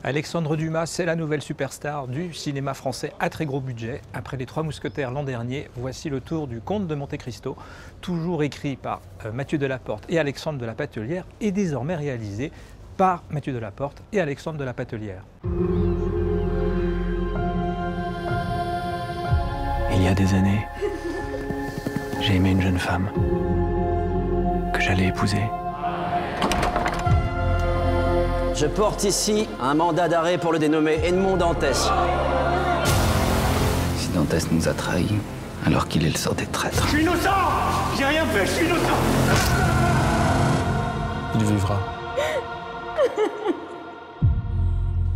Alexandre Dumas, c'est la nouvelle superstar du cinéma français à très gros budget. Après Les Trois Mousquetaires l'an dernier, voici le tour du Comte de Monte Cristo, toujours écrit par Mathieu Delaporte et Alexandre de la Patellière, et désormais réalisé par Mathieu Delaporte et Alexandre de la Patellière. Il y a des années, j'ai aimé une jeune femme que j'allais épouser. Je porte ici un mandat d'arrêt pour le dénommé Edmond Dantès. Si Dantès nous a trahis, alors qu'il est le sort des traîtres. Je suis innocent! J'ai rien fait, je suis innocent! Il vivra.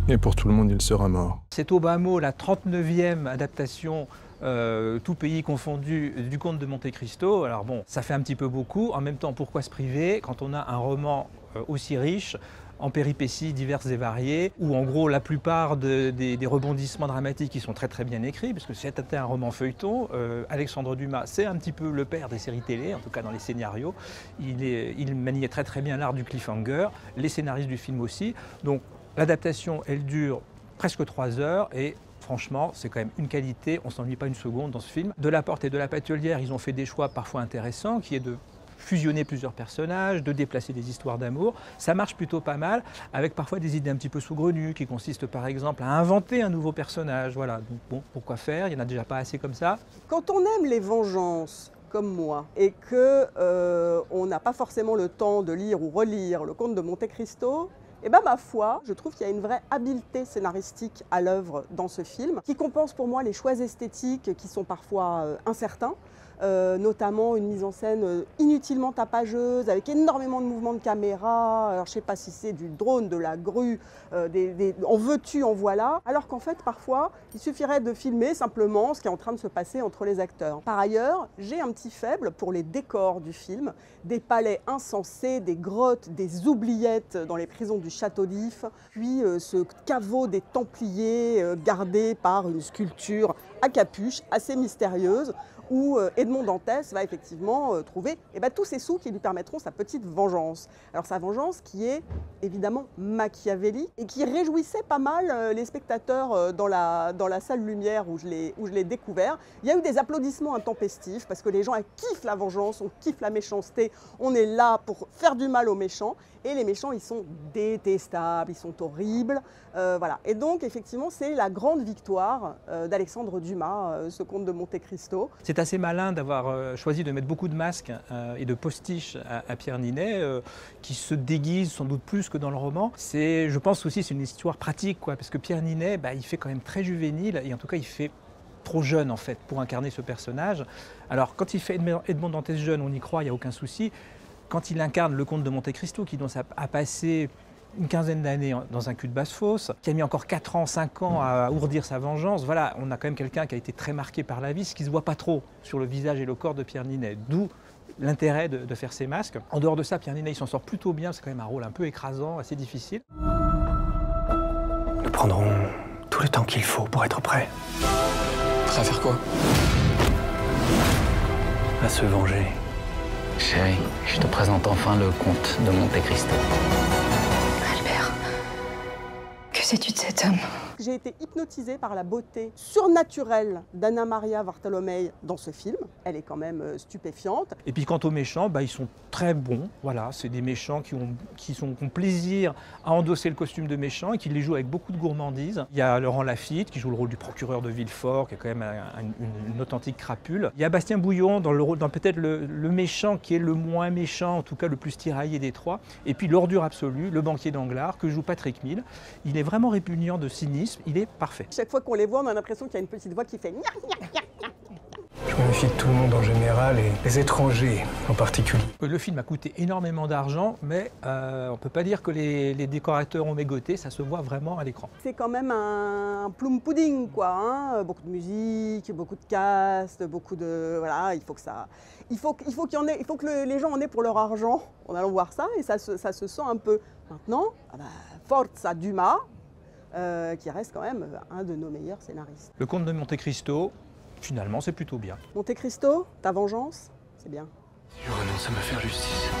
Et pour tout le monde, il sera mort. C'est au bas mot la 39e adaptation tout pays confondu, du Comte de Monte Cristo. Alors bon, ça fait un petit peu beaucoup. En même temps, pourquoi se priver quand on a un roman aussi riche, en péripéties diverses et variées, où en gros la plupart des rebondissements dramatiques qui sont très bien écrits, parce que c'était un roman feuilleton. Alexandre Dumas, c'est un petit peu le père des séries télé, en tout cas dans les scénarios. Il maniait très bien l'art du cliffhanger, les scénaristes du film aussi. Donc l'adaptation, elle dure presque 3 heures et franchement, c'est quand même une qualité, on ne s'ennuie pas une seconde dans ce film. Delaporte et de la Patellière, ils ont fait des choix parfois intéressants, qui est de fusionner plusieurs personnages, de déplacer des histoires d'amour. Ça marche plutôt pas mal, avec parfois des idées un petit peu saugrenues, qui consistent par exemple à inventer un nouveau personnage. Voilà, donc bon, pourquoi faire? Il n'y en a déjà pas assez comme ça. Quand on aime les vengeances, comme moi, et que on n'a pas forcément le temps de lire ou relire le Comte de Monte Cristo, et bien ma foi, je trouve qu'il y a une vraie habileté scénaristique à l'œuvre dans ce film, qui compense pour moi les choix esthétiques qui sont parfois incertains. Notamment une mise en scène inutilement tapageuse, avec énormément de mouvements de caméra. Alors je ne sais pas si c'est du drone, de la grue, en veux-tu, en voilà. Alors qu'en fait, parfois, il suffirait de filmer simplement ce qui est en train de se passer entre les acteurs. Par ailleurs, j'ai un petit faible pour les décors du film. Des palais insensés, des grottes, des oubliettes dans les prisons du château d'If, puis ce caveau des Templiers gardé par une sculpture à capuche assez mystérieuse, où Edmond Dantès va effectivement trouver tous ces sous qui lui permettront sa petite vengeance. Alors sa vengeance qui est évidemment machiavélique et qui réjouissait pas mal les spectateurs dans la salle lumière où je l'ai découvert. Il y a eu des applaudissements intempestifs parce que les gens kiffent la vengeance, on kiffe la méchanceté, on est là pour faire du mal aux méchants. Et les méchants, ils sont détestables, ils sont horribles. Voilà. Et donc, effectivement, c'est la grande victoire d'Alexandre Dumas, ce Comte de Monte Cristo. C'est assez malin d'avoir choisi de mettre beaucoup de masques et de postiches à Pierre Ninet, qui se déguise sans doute plus que dans le roman. Je pense aussi c'est une histoire pratique, quoi, parce que Pierre Ninet, il fait quand même très juvénile, et en tout cas, il fait trop jeune, en fait, pour incarner ce personnage. Alors, quand il fait Edmond Dantès jeune, on y croit, il n'y a aucun souci. Quand il incarne le Comte de Monte Cristo, qui a passé une quinzaine d'années dans un cul de basse-fosse, qui a mis encore 4 ans, 5 ans à ourdir sa vengeance, voilà, on a quand même quelqu'un qui a été très marqué par la vie, ce qui ne se voit pas trop sur le visage et le corps de Pierre Ninet, d'où l'intérêt de faire ces masques. En dehors de ça, Pierre Ninet, il s'en sort plutôt bien, c'est quand même un rôle un peu écrasant, assez difficile. Nous prendrons tout le temps qu'il faut pour être prêts. Prêt à faire quoi? À se venger. Chérie, je te présente enfin le Comte de Monte Cristo. Albert, que sais-tu de cet homme? J'ai été hypnotisée par la beauté surnaturelle d'Anna Maria Bartolomei dans ce film. Elle est quand même stupéfiante. Et puis quant aux méchants, ils sont très bons. Voilà, c'est des méchants qui ont plaisir à endosser le costume de méchant et qui les jouent avec beaucoup de gourmandise. Il y a Laurent Lafitte qui joue le rôle du procureur de Villefort, qui est quand même une authentique crapule. Il y a Bastien Bouillon dans peut-être le méchant qui est le moins méchant, en tout cas le plus tiraillé des trois. Et puis l'ordure absolue, le banquier d'Anglars, que joue Patrick Mille. Il est vraiment répugnant de cynisme. Il est parfait. Chaque fois qu'on les voit, on a l'impression qu'il y a une petite voix qui fait gna gna gna gna. Je me méfie de tout le monde en général et les étrangers en particulier. Le film a coûté énormément d'argent, mais on ne peut pas dire que les décorateurs ont mégoté, ça se voit vraiment à l'écran. C'est quand même un plum pudding, quoi. Hein. Beaucoup de musique, beaucoup de cast, beaucoup de... Voilà, il faut que les gens en aient pour leur argent en allant voir ça, et ça se sent un peu. Maintenant, forza Dumas, qui reste quand même un de nos meilleurs scénaristes. Le Comte de Monte Cristo, finalement, c'est plutôt bien. Monte Cristo, ta vengeance, c'est bien. Je renonce à me faire justice.